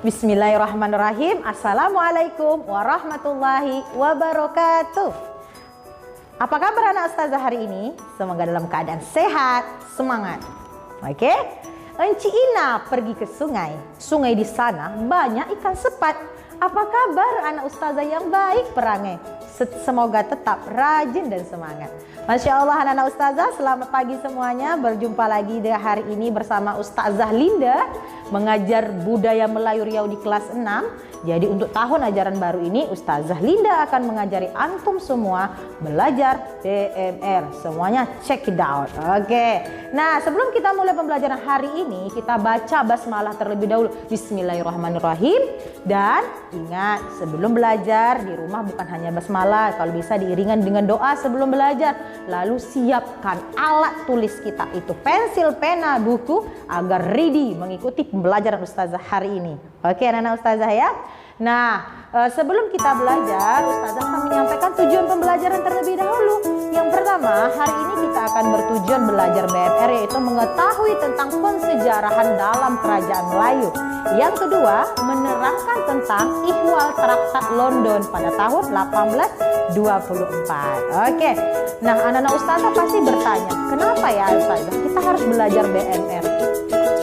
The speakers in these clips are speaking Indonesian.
Bismillahirrahmanirrahim. Assalamualaikum warahmatullahi wabarakatuh. Apa kabar anak ustazah hari ini? Semoga dalam keadaan sehat, semangat. Oke? Enci Ina pergi ke sungai. Sungai di sana banyak ikan sepat. Apa kabar anak ustazah yang baik perangai? Semoga tetap rajin dan semangat. Masya Allah anak-anak ustazah, selamat pagi semuanya. Berjumpa lagi di hari ini bersama Ustazah Linda mengajar budaya Melayu Riau di kelas 6. Jadi untuk tahun ajaran baru ini Ustazah Linda akan mengajari antum semua belajar BMR. Semuanya check it out. Oke. Nah, sebelum kita mulai pembelajaran hari ini, kita baca basmalah terlebih dahulu. Bismillahirrahmanirrahim. Dan ingat, sebelum belajar di rumah bukan hanya basmalah, kalau bisa diiringan dengan doa sebelum belajar. Lalu siapkan alat tulis kita, itu pensil, pena, buku agar ready mengikuti pembelajaran Ustazah hari ini. Oke anak-anak Ustazah ya. Nah, sebelum kita belajar, Ustazah akan menyampaikan tujuan pembelajaran terlebih dahulu. Yang pertama, hari ini kita akan bertujuan belajar BMR, yaitu mengetahui tentang pensejarahan dalam kerajaan Melayu. Yang kedua, menerangkan tentang ihwal Traktat London pada tahun 1824. Oke. Nah, anak-anak Ustazah pasti bertanya, kenapa ya Ustazah kita harus belajar BMR?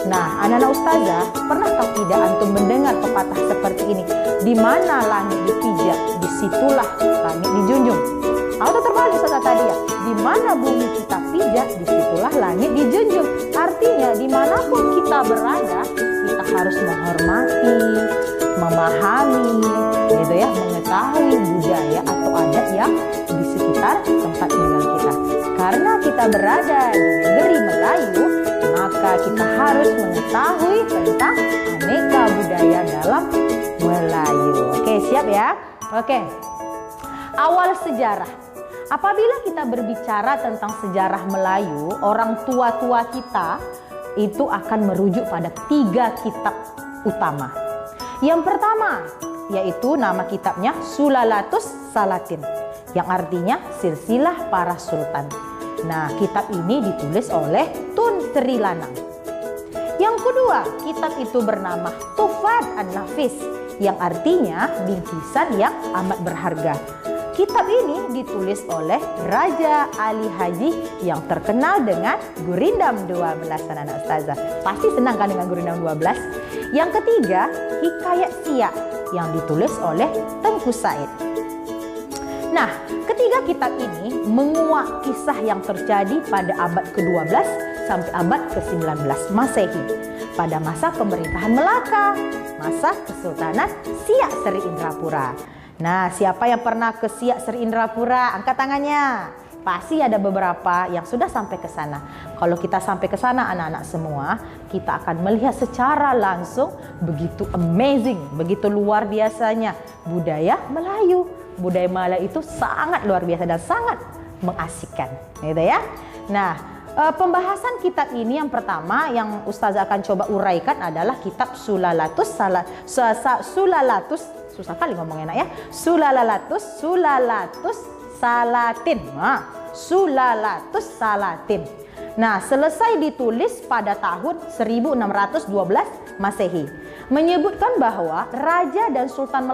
Nah, anak-anak Ustazah, pernahkah tidak antum mendengar pepatah seperti ini? Di mana langit dipijak, disitulah langit dijunjung. Atau terbalik Ustazah tadi ya, di mana bumi kita pijak, disitulah langit dijunjung. Artinya, dimanapun kita berada, kita harus menghormati, memahami, gitu ya, mengetahui budaya atau adat yang di sekitar tempat tinggal kita. Karena kita berada di negeri Melayu, maka kita harus mengetahui tentang aneka budaya dalam Melayu. Oke, siap ya? Oke. Awal sejarah. Apabila kita berbicara tentang sejarah Melayu, orang tua-tua kita itu akan merujuk pada 3 kitab utama. Yang pertama, yaitu nama kitabnya Sulalatus Salatin, yang artinya silsilah para sultan. Nah, kitab ini ditulis oleh Tun Sri Lanang. Yang kedua, kitab itu bernama Tuhfat An-Nafis, yang artinya bingkisan yang amat berharga. Kitab ini ditulis oleh Raja Ali Haji yang terkenal dengan Gurindam 12. Anak Ustazah pasti senang kan dengan Gurindam 12. Yang ketiga, Hikayat Siak yang ditulis oleh Tengku Said. Nah, ketiga kitab ini menguak kisah yang terjadi pada abad ke-12 sampai abad ke-19 Masehi pada masa pemerintahan Melaka, masa Kesultanan Siak Seri Indrapura. Nah, siapa yang pernah ke Siak Seri Indrapura? Angkat tangannya. Pasti ada beberapa yang sudah sampai ke sana. Kalau kita sampai ke sana anak-anak semua, kita akan melihat secara langsung begitu amazing, begitu luar biasanya budaya Melayu. Budaya Melayu itu sangat luar biasa dan sangat mengasihkan, gitu ya. Nah, pembahasan kitab ini yang pertama yang Ustazah akan coba uraikan adalah kitab Sulalatus susah kali ngomongnya ya. Sulalatus Salatin. Nah, Sulalatus Salatin. Nah, selesai ditulis pada tahun 1612 Masehi. Menyebutkan bahwa Raja dan Sultan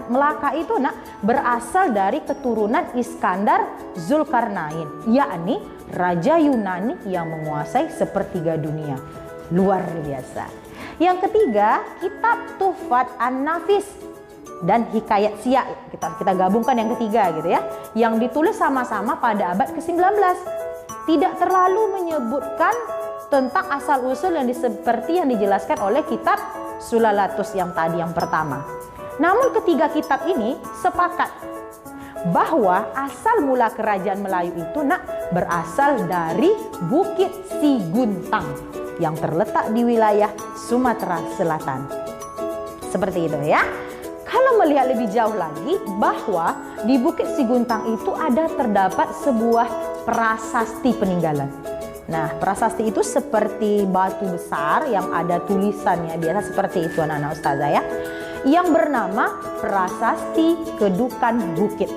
Melaka itu berasal dari keturunan Iskandar Zulkarnain, yakni Raja Yunani yang menguasai sepertiga dunia. Luar biasa. Yang ketiga, kitab Tuhfat An-Nafis dan Hikayat Siak. Kita gabungkan yang ketiga gitu ya. Yang ditulis sama-sama pada abad ke-19. Tidak terlalu menyebutkan tentang asal-usul yang seperti yang dijelaskan oleh kitab Sulalatus yang tadi yang pertama. Namun ketiga kitab ini sepakat bahwa asal mula kerajaan Melayu itu berasal dari Bukit Siguntang yang terletak di wilayah Sumatera Selatan. Seperti itu ya. Kalau melihat lebih jauh lagi bahwa di Bukit Siguntang itu terdapat sebuah prasasti peninggalan. Nah, prasasti itu seperti batu besar yang ada tulisannya, biasa seperti itu anak-anak Ustazah ya. Yang bernama Prasasti Kedukan Bukit.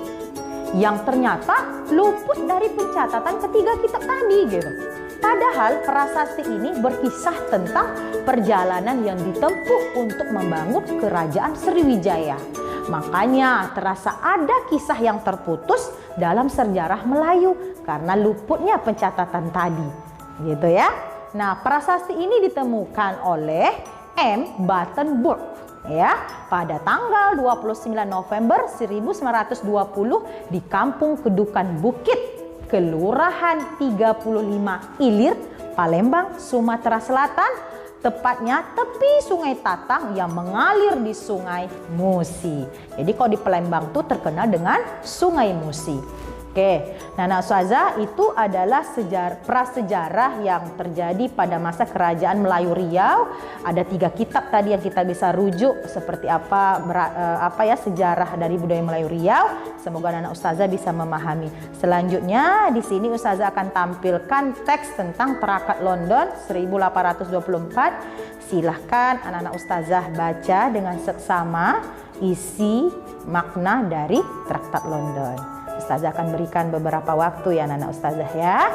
Yang ternyata luput dari pencatatan ketiga kitab tadi gitu. Padahal prasasti ini berkisah tentang perjalanan yang ditempuh untuk membangun kerajaan Sriwijaya. Makanya terasa ada kisah yang terputus dalam sejarah Melayu karena luputnya pencatatan tadi. Gitu ya. Nah, prasasti ini ditemukan oleh M. Battenburg ya pada tanggal 29 November 1920 di Kampung Kedukan Bukit, Kelurahan 35 Ilir, Palembang, Sumatera Selatan, tepatnya tepi Sungai Tatang yang mengalir di Sungai Musi. Jadi kalau di Palembang tuh terkenal dengan Sungai Musi. Oke, nah Ustazah, itu adalah prasejarah yang terjadi pada masa kerajaan Melayu Riau. Ada 3 kitab tadi yang kita bisa rujuk seperti apa ya sejarah dari budaya Melayu Riau. Semoga anak Ustazah bisa memahami. Selanjutnya di sini Ustazah akan tampilkan teks tentang Traktat London 1824. Silahkan anak-anak Ustazah baca dengan seksama isi makna dari Traktat London. Ustazah akan berikan beberapa waktu ya anak-anak Ustazah ya.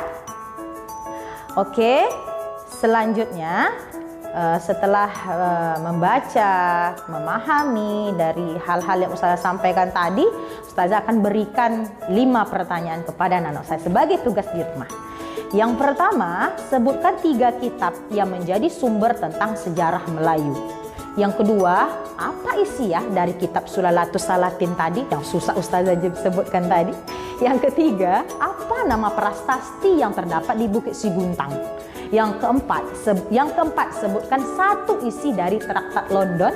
Oke, selanjutnya setelah membaca, memahami dari hal-hal yang Ustazah sampaikan tadi, Ustazah akan berikan 5 pertanyaan kepada anak-anak Ustazah sebagai tugas di rumah. Yang pertama, sebutkan 3 kitab yang menjadi sumber tentang sejarah Melayu. Yang kedua, apa isi ya dari kitab Sulalatus Salatin tadi yang susah Ustazah sebutkan tadi. Yang ketiga, apa nama prasasti yang terdapat di Bukit Siguntang. Yang keempat, sebutkan 1 isi dari Traktat London.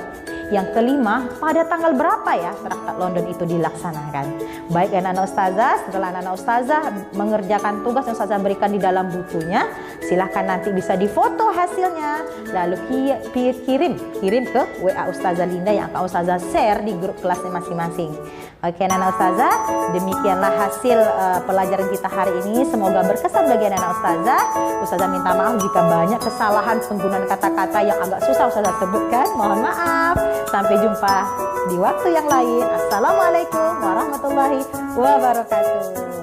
Yang kelima, pada tanggal berapa ya Traktat London itu dilaksanakan. Baik anak-anak Ustazah, setelah anak-anak Ustazah mengerjakan tugas yang Ustazah berikan di dalam bukunya, silahkan nanti bisa difoto hasilnya, lalu kirim ke WA Ustazah Linda yang akan Ustazah share di grup kelasnya masing-masing. Oke anak-anak Ustazah, demikianlah hasil pelajaran kita hari ini. Semoga berkesan bagi anak-anak Ustazah. Ustazah minta maaf jika banyak kesalahan penggunaan kata-kata yang agak susah Ustazah sebutkan. Mohon maaf. Sampai jumpa di waktu yang lain. Assalamualaikum warahmatullahi wabarakatuh.